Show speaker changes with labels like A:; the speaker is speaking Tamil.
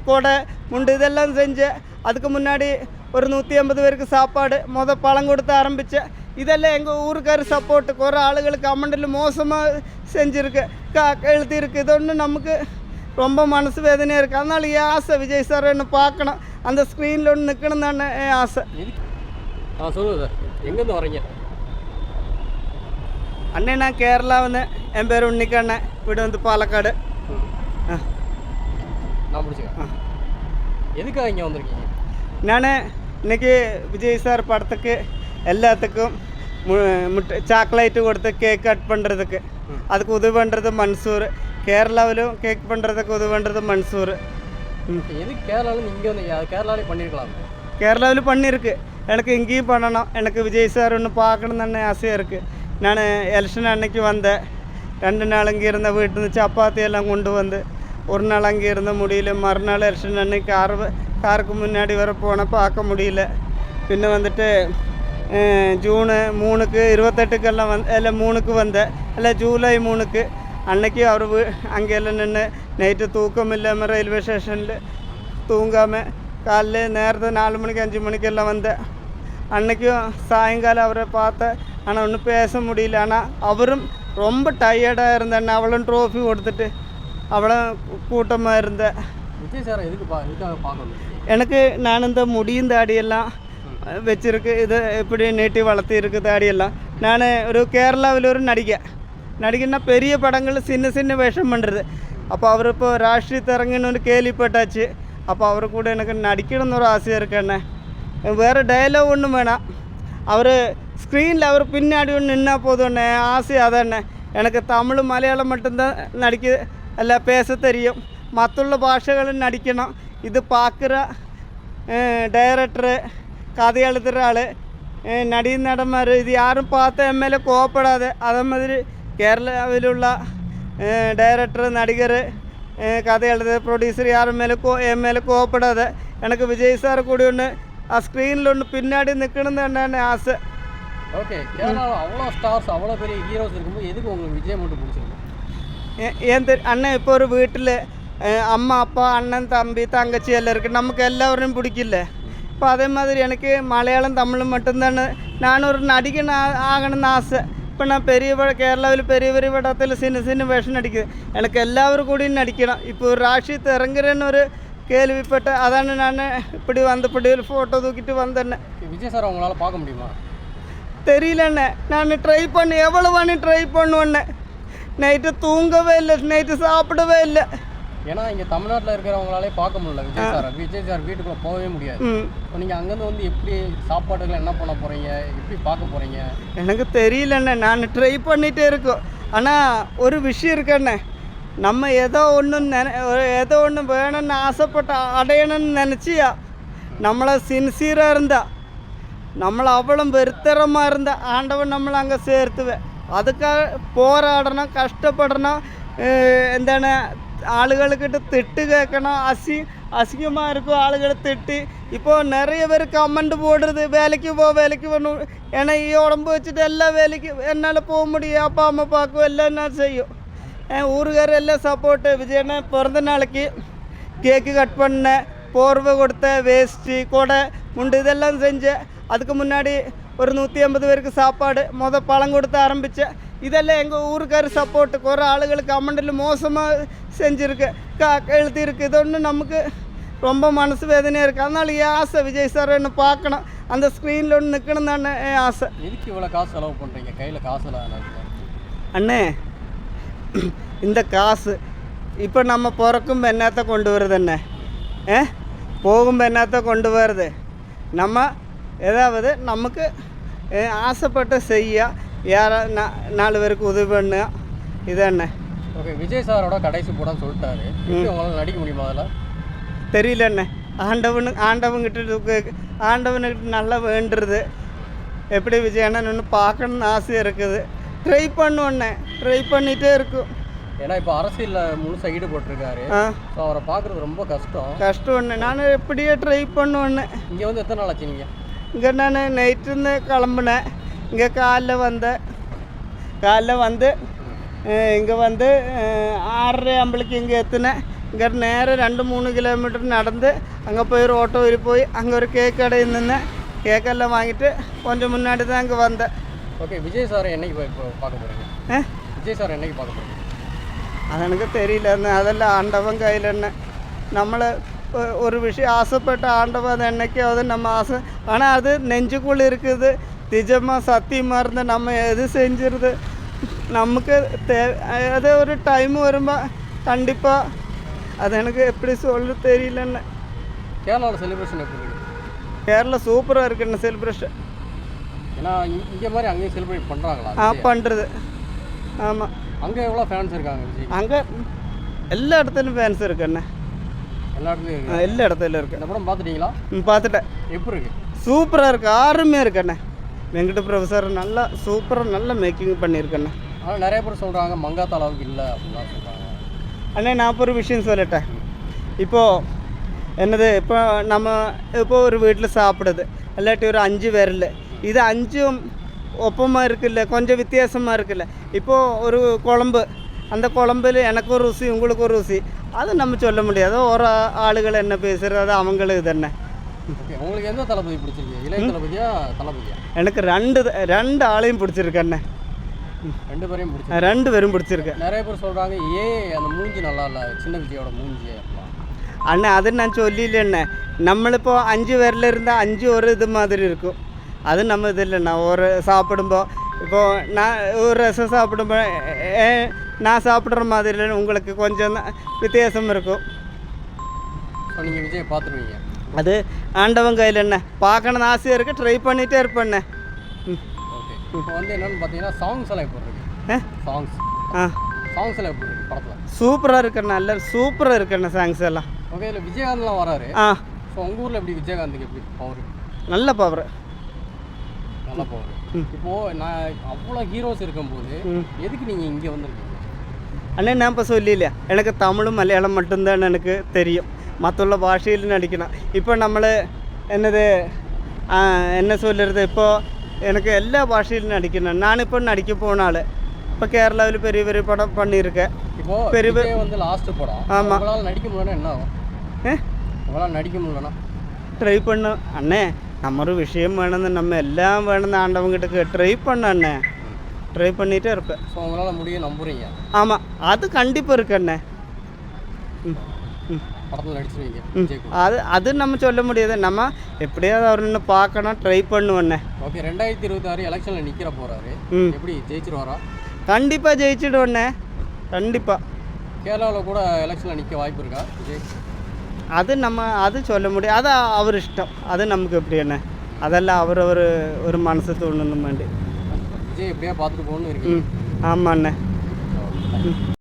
A: கொடை முண்டு இதெல்லாம் செஞ்சேன். அதுக்கு முன்னாடி ஒரு 150 பேருக்கு சாப்பாடு பழம் கொடுத்து ஆரம்பித்தேன். இதெல்லாம் எங்கள் ஊருக்கார் சப்போர்ட்டுக்கு ஒரு ஆளுகளுக்கு கமெண்டில் மோசமாக செஞ்சுருக்கு எழுதியிருக்கு. இது ஒன்று நமக்கு ரொம்ப மனசு வேதனையாக இருக்குது. அதனால் என் ஆசை விஜய் சார் என்ன பார்க்கணும், அந்த ஸ்க்ரீனில் ஒன்று நிற்கணும் தானே என் ஆசை.
B: சொல்லுங்கள் சார், எங்கேருந்து வரீங்க?
A: அண்ணே நான் கேரளா வந்தேன். என் பேர் உன்னிக்கண்ணன், வீடு வந்து பாலக்காடு.
B: நான் பிடிச்சிக்கிறேன். எதுக்காக இங்கே வந்திருக்கீங்க?
A: நான் இன்றைக்கி விஜய் சார் படத்துக்கு எல்லாத்துக்கும் சாக்லேட்டு கொடுத்து கேக் கட் பண்ணுறதுக்கு அதுக்கு உதவி பண்ணுறது மன்சூர். கேரளாவிலும் கேக் பண்ணுறதுக்கு உதவி பண்ணுறது மன்சூர்.
B: எது கேரளாவில் இங்கே வந்து கேரளாவிலே பண்ணியிருக்கலாம்?
A: கேரளாவில் பண்ணியிருக்கு. எனக்கு இங்கேயும் பண்ணணும். எனக்கு விஜய் சார் ஒன்று பார்க்கணும் தானே ஆசையாக இருக்குது. நான் எலெக்ஷன் அன்னைக்கு வந்தேன். 2 நாள் அங்கே இருந்த வீட்டில் இருந்து சப்பாத்தி எல்லாம் கொண்டு வந்து ஒரு நாள் அங்கே இருந்த முடியல. மறுநாள் எலெக்ஷன் அன்னைக்கு காருக்கு முன்னாடி வர போனால் பார்க்க முடியல. பின்ன வந்துட்டு ஜூன் 3க்கு 28க்கெல்லாம் எல்லாம் 3க்கு வந்தேன். இல்லை ஜூலை 3க்கு அன்னைக்கு அவர் அங்கெல்லாம் நின்று நைட்டு தூக்கம் இல்லாமல் ரயில்வே ஸ்டேஷனில் தூங்காமல் காலையில் நேரத்தை 4 மணிக்கு 5 மணிக்கெல்லாம் வந்தேன். அன்றைக்கும் சாயங்காலம் அவரை பார்த்தேன். ஆனால் ஒன்றும் பேச முடியல. ஆனால் அவரும் ரொம்ப டயர்டாக இருந்தேன். அவளும் ட்ரோஃபி கொடுத்துட்டு அவளும் கூட்டமாக இருந்தேன்.
B: விஜய் சார் எதுக்காக பார்க்கணும்?
A: எனக்கு நான் இந்த முடியும் தாடியெல்லாம் வச்சுருக்கு. இது எப்படி நீட்டி வளர்த்திருக்கு தாடியெல்லாம். நான் ஒரு கேரளாவில் ஒரு நடிகன்னா பெரிய படங்கள் சின்ன வேஷம் பண்ணுறது. அப்போ அவர் இப்போ ராஷ்ட்രീയத்தை இறங்கின்னு கேள்விப்பட்டாச்சு. அப்போ அவர் கூட எனக்கு நடிக்கணும்னு ஒரு ஆசையாக இருக்கண்ணே. வேறு டயலாக் ஒன்றும் வேணாம். அவர் ஸ்க்ரீனில் அவர் பின்னாடி ஒன்று நின்னா போதும்ண்ணே. ஆசை அதாண்ணே. எனக்கு தமிழ் மலையாளம் மட்டும்தான் எல்லாம் பேச தெரியும். மற்றுள்ள பாஷைகளும் நடிக்கணும். இது பார்க்குற டைரக்டரு, கதை எழுதுகிற ஆள், நடமார் இது யாரும் பார்த்து என் மேலே கோவப்படாது. அதே மாதிரி கேரளாவிലുള്ള டைரக்டர், நடிகர், கதை எழுத, ப்ரொடியூசர் யாரும் என் மேலே கோவப்படாது. எனக்கு விஜய் சார் கூட ஒன்று ആ സ്ക്രീനിൽ ഒന്ന് പിന്നാടി നിൽക്കണം തന്നെയാണ് ആശ.
B: ஓகே, கேரளாவில் அவ்வளோ ஸ்டார்ஸ், அவ்வளோ பெரிய ஹீரோஸ் இருக்கும்போது எதுக்கு உங்களுக்கு விஜய் மட்டும் பிடிச்சிருக்கு?
A: அண்ணன் இப்போ ஒரு வீட்டில் அம்மா அப்பா அண்ணன் தம்பி தங்கச்சி எல்லாம் இருக்குது. நமக்கு எல்லாரையும் பிடிக்கல. இப்போ அதே மாதிரி எனக்கு மலையாளம் தமிழ் மட்டும்தானே. நான் ஒரு நடிகன் ஆகணும்னு ஆசை. இப்போ நான் கேரளாவில் பெரிய படத்தில் சின்ன வேஷம் நடிக்குது. எனக்கு எல்லாரும் கூடயும் நடிக்கணும். இப்போ ஒரு ராஷ்ட்രീയத்தை இறங்குறேன்னு ஒரு கேள்விப்பட்ட அதானே நான் இப்படி வந்தபடி ஒரு ஃபோட்டோ தூக்கிட்டு வந்தேன்னே.
B: விஜய் சார் உங்களால் பார்க்க முடியுமா?
A: தெரியலண்ணே. நான் எவ்வளோ ட்ரை பண்ணுவேண்ணே. நைட்டு தூங்கவே இல்லை, நைட்டு சாப்பிடவே இல்லை.
B: ஏன்னா இங்கே தமிழ்நாட்டில் இருக்கிறவங்களாலே பார்க்க முடியல விஜய் சார் வீட்டுக்குள்ளே போகவே முடியாது. நீங்கள் அங்கேருந்து வந்து எப்படி சாப்பாடுகள் என்ன பண்ண போகிறீங்க, எப்படி பார்க்க போகிறீங்க?
A: எனக்கு தெரியலண்ணே. நான் ட்ரை பண்ணிகிட்டே இருக்கோம். ஆனால் ஒரு விஷயம் இருக்கண்ணே, நம்ம ஏதோ ஒன்று வேணும்னு ஆசைப்பட்டு அடையணும்னு நினச்சியா நம்மளை சின்சியராக இருந்தா, நம்மளை அவ்வளோ வெறுத்தரமாக இருந்தால் ஆண்டவன் நம்மளை அங்கே சேர்த்துவேன். அதுக்காக போராடணும், கஷ்டப்படணும். എന്താണ് ആളുകൾക്കിട്ട് திட்டு கேட்கணும். அசிங்கமாக இருக்கும் ஆளுகளை திட்டு. இப்போது நிறைய பேர் கமெண்ட் போடுறது, வேலைக்கு போகணும். ஏன்னா உடம்பு வச்சுட்டு எல்லா வேலைக்கு என்னால் போக முடியும். அப்பா அம்மா பார்க்கும், எல்லாம் என்ன செய்யும். ஊருக்கார எல்லாம் சப்போர்ட்டு. விஜயண்ணா பிறந்த நாளைக்கு கேக்கு கட் பண்ணேன், போர்வை கொடுத்தேன், வேஷ்டி கொடை முண்டு இதெல்லாம் செஞ்சேன். அதுக்கு முன்னாடி ஒரு 150 பேருக்கு சாப்பாடு பழம் கொடுத்து ஆரம்பித்தேன். இதெல்லாம் எங்கள் ஊருக்கார் சப்போர்ட்டுக்கு ஒரு ஆளுகளுக்கு கமெண்டில் மோசமாக செஞ்சுருக்கு எழுதியிருக்கு. இது ஒன்று நமக்கு ரொம்ப மனசு வேதனையாக இருக்குது. அதனால் என் ஆசை விஜய் சார் என்ன பார்க்கணும், அந்த ஸ்க்ரீனில் ஒன்று நிற்கணும் தானே என் ஆசை.
B: எதுக்கு இவ்வளோ காசு செலவு பண்ணுறீங்க? கையில் காசு
A: அண்ணே, இந்த காசு இப்போ நம்ம பிறக்கும் என்னத்தை கொண்டு வருது அண்ணே, போகும் என்னத்தை கொண்டு வருது. நம்ம ஏதாவது நமக்கு ஆசைப்பட்டு செய்ய யாரா 4 பேருக்கு உதவி பண்ண இது என்ன.
B: ஓகே, விஜய் சாரோட கடைசி படம் சொல்லிட்டாரு, உங்களால் நடிக்க முடியுமா? அதில்
A: தெரியல அண்ணே. ஆண்டவன்கிட்ட நல்லா வேண்டுறது. எப்படி விஜய் அண்ணன் ஒன்று பார்க்கணுன்னு ஆசையாக இருக்குது. ட்ரை பண்ணுவோண்ணே, ட்ரை பண்ணிகிட்டே இருக்கும்.
B: ஏன்னா இப்போ அரசியலில் முழுசாக ஈடுபட்டிருக்காரு. ஸோ அவரை பார்க்குறது ரொம்ப கஷ்டம்
A: ஒன்று. நான் எப்படியே ட்ரை பண்ணுவேண்ணே.
B: இங்கே வந்து எத்தனை நாள் ஆச்சு நீங்கள்?
A: இங்கே நான் நைட்டுருந்து கிளம்புனேன். இங்கே காலைல வந்து இங்கே வந்து 6:30 இங்கே எத்தினேன். இங்கே நேரம் 2-3 கிலோமீட்டர் நடந்து அங்கே போய் ஒரு ஓட்டோவில் போய் அங்கே ஒரு கேக் கடையில் நின்று கேக்கெல்லாம் வாங்கிட்டு கொஞ்சம் முன்னாடி தான் இங்கே வந்தேன்.
B: ஓகே, விஜய் சாரை என்னைக்கு பார்க்க போகிறீங்க? விஜய் சார் என்னைக்கு பார்க்க போகிறீங்க?
A: அது எனக்கு தெரியலன்னு, அதெல்லாம் ஆண்டவன் கையில் என்ன. நம்மளை ஒரு விஷயம் ஆசைப்பட்ட ஆண்டவன் அது என்னைக்காவது நம்ம ஆசை, ஆனால் அது நெஞ்சுக்குள்ளே இருக்குது. நிஜமாக சத்தியமாக இருந்தால் நம்ம எது செஞ்சிருது நமக்கு அது ஒரு டைம் வருമ്പോൾ கண்டிப்பாக அது எனக்கு எப்படி சொல்ல தெரியலன்னு.
B: கேரளாவில் செலிப்ரேஷன் எப்படி இருக்குது?
A: கேரளா சூப்பராக இருக்குன்னு செலிப்ரேஷன்.
B: ஏன்னா இங்கே மாதிரி அங்கேயும் செலிப்ரேட் பண்ணுறாங்களா?
A: பண்ணுறது. ஆமாம்.
B: அங்கே எவ்வளோ ஃபேன்ஸ் இருக்காங்க விஜய்?
A: அங்கே எல்லா இடத்துலையும் ஃபேன்ஸ் இருக்குண்ணே.
B: எல்லா இடத்துலையும் இருக்கு.
A: எல்லா இடத்துலையும் இருக்குது.
B: இந்த படம் பார்த்துட்டீங்களா?
A: பார்த்துட்டேன்.
B: எப்படி இருக்குது?
A: சூப்பராக இருக்குது, அருமையாக இருக்குண்ணே. வெங்கட பிரபு சார் நல்லா சூப்பராக நல்லா மேக்கிங் பண்ணியிருக்கேண்ணே.
B: ஆனால் நிறைய பேர் சொல்கிறாங்க மங்காத்த அளவுக்கு இல்லை அப்படின்லாம் சொல்கிறாங்க.
A: அண்ணே நான் இப்போ ஒரு விஷயம் சொல்லிட்டேன். இப்போது என்னது, இப்போ நம்ம இப்போ ஒரு வீட்டில் சாப்பிடுது இல்லாட்டி ஒரு 5 பேரில் இது 5ம் ஒப்பமாக இருக்குல்ல, கொஞ்சம் வித்தியாசமாக இருக்குல்ல. இப்போது ஒரு குழம்பு, அந்த குழம்புல எனக்கு ஒரு ருசி உங்களுக்கு ஒரு ருசி, அது நம்ம சொல்ல முடியாது. ஒரு ஆளுகள் என்ன பேசுகிறது அது அவங்களுக்கு தானே.
B: ஓகே, உங்களுக்கு எந்த தளபதி பிடிச்சிருக்கு? இளைய தளபதியா தளபதியா?
A: எனக்கு ரெண்டு ஆளையும் பிடிச்சிருக்கண்ணே.
B: 2 பேரையும் பிடிச்சி?
A: 2 பேரும் பிடிச்சிருக்கு.
B: நிறைய பேர் சொல்கிறாங்க அந்த மூஞ்சி நல்லா இல்லை, சின்ன விஜயோட மூஞ்சி அப்படிலாம்.
A: அண்ணே அது நான் சொல்லியில்லைண்ணே. நம்மளிപ്പോൾ 5 பேரில் இருந்தால் 5 ஒரு இது மாதிரி இருக்கும். அது நம்ம இது இல்லைண்ணா. ஒரு சாப்பிடும்போது இப்போது நான் ஒரு ரசம் சாப்பிடும்போது நான் சாப்பிட்ற மாதிரி இல்லைன்னு உங்களுக்கு கொஞ்சம் வித்தியாசம் இருக்கும்.
B: இப்போ நீங்கள் விஜய் பார்த்துருவீங்க?
A: அது ஆண்டவன் கையில் என்ன, பார்க்கணுன்னு ஆசையாக இருக்குது, ட்ரை பண்ணிகிட்டே இருப்பேண்ணே.
B: ஓகே, இப்போ வந்து என்னென்னு பார்த்தீங்கன்னா சாங்ஸ் எல்லாம் எப்படி இருக்கு? சாங்ஸ் எல்லாம் எப்படி இருக்கு படத்தில்?
A: சூப்பராக இருக்குண்ணா, நல்ல சூப்பராக இருக்குண்ணா சாங்ஸ் எல்லாம்.
B: ஓகே, இதில் விஜயகாந்த்லாம் வராரு. ஸோ உங்கள் ஊரில் எப்படி விஜயகாந்துக்கு எப்படி பவர்?
A: நல்ல பவர்.
B: நல்ல பவர். இப்போது நான் அவ்வளோ ஹீரோஸ் இருக்கும்போது எதுக்கு நீங்கள் இங்கே வந்திருக்கீங்க?
A: அண்ணே நான் இப்போ சொல்லியில்லையா, எனக்கு தமிழும் மலையாளம் மட்டும்தான் எனக்கு தெரியும். மற்றுள்ள பாഷയിൽ நடிக்கணும். இப்போ നമ്മൾ என்னது என்ன சொல்லுறது, இப்போது எனக்கு எல்லா பாഷയിലും நடிக்கணும். நானிப்போ நடிக்க போன ஆள். இப்போ கேரளாவில் பெரிய பெரிய படம் பண்ணியிருக்கேன்.
B: இப்போ பெரிய வந்து லாஸ்ட் படம். ஆமாம். உங்களால் நடிக்க முடியலன்னா என்ன ஆகும்? உங்களால் நடிக்க முடியலன்னா
A: ட்ரை பண்ணும் அண்ணே. நம்ம ஒரு விஷயம் வேணும்னு நம்ம எல்லாம் வேணும்னு ஆண்டவங்கிட்ட ட்ரை பண்ண அண்ணே. ட்ரை பண்ணிகிட்டே இருப்பேன்.
B: ஸோ உங்களால் முடியும் நம்புறீங்க?
A: ஆமாம், அது கண்டிப்பாக இருக்கு அண்ணே.
B: படத்தில் நடிச்சிருவீங்க?
A: அது நம்ம சொல்ல முடியாது. நம்ம எப்படியாவது அவர் நின்று பார்க்கணும், ட்ரை பண்ணுவேண்ணே.
B: ஓகே, 2026 எலெக்ஷனில் நிற்கிற போகிறாரு. எப்படி ஜெயிச்சிருவாரா?
A: கண்டிப்பாக ஜெயிச்சிடுவேண்ணே, கண்டிப்பாக.
B: கேரளாவில் கூட எலெக்ஷனில் நிற்க வாய்ப்பு இருக்கா விஜய்?
A: அது சொல்ல முடியாது. அது அவர் இஷ்டம். அது நமக்கு எப்படி என்ன, அதெல்லாம் அவர் ஒரு மனசு தோணுன்னு வேண்டி
B: விஜய் எப்படியா பார்த்துட்டு போகணுன்னு இருக்கு.
A: ஆமாண்ணே.